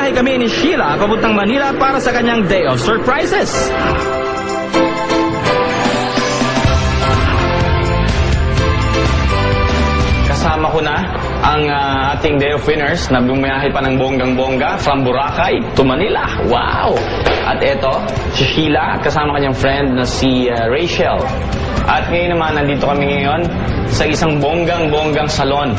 Bumiyahe kami ni Sheila papuntang Manila para sa kanyang day of surprises. Kasama ko na ang ating day of winners na bumiyahe pa ng bonggang-bongga from Boracay to Manila. Wow! At eto, si Sheila, kasama kanyang friend na si Rachel. At ngayon naman, nandito kami ngayon sa isang bonggang-bonggang salon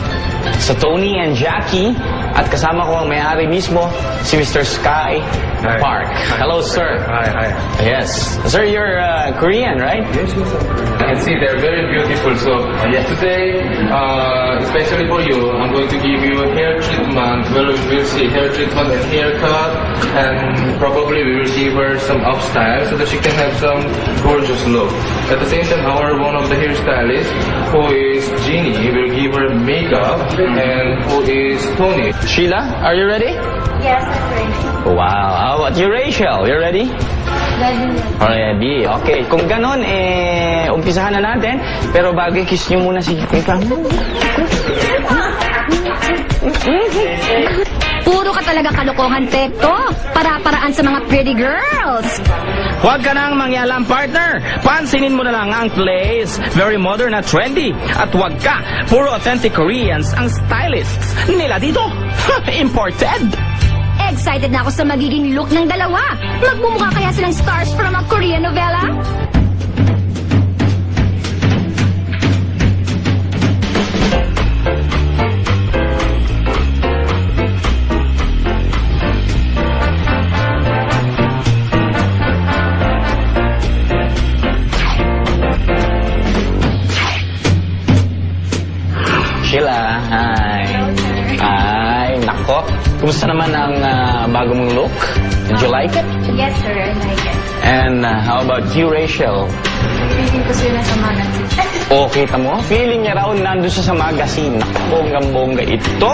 sa Tony and Jackie. At kasama ko ang may-ari mismo, si Mr. Sky Park. Hello, sir. Hi. Yes. Sir, you're Korean, right? Yes, yes, I can see they're very beautiful. So today, especially for you, I'm going to give you a hair treatment. We'll see hair treatment and haircut, and probably we will give her some up style so that she can have some gorgeous look. At the same time, one of the hairstylists, who is Jeannie, will give her makeup, and who is Tony. Sheila, are you ready? Yes, I'm ready. Wow. How about you, Rachel? You ready? Ready. Ready. Okay. Kung ganon, umpisahan na natin. Pero bago, kiss nyo muna si Ika. Puro ka talaga kalokohan, Pekto. Para-paraan sa mga pretty girls. Huwag ka nang mangyalam, partner. Pansinin mo na lang ang place. Very modern at trendy. At huwag ka. Puro authentic Koreans ang stylists nila dito. Imported. Excited na ako sa magiging look ng dalawa. Magmumukha kaya silang stars from a Korean novela? Sheila, hi. Hi, nako. Kumusta naman ang bago mong look? Did you like it? Yes, sir. I like it. And how about you, Rachel? Feeling ko sila sa magazine. O, kita mo? Feeling niya raw nandun siya sa magazine. Naku, bonggang-bongga ito.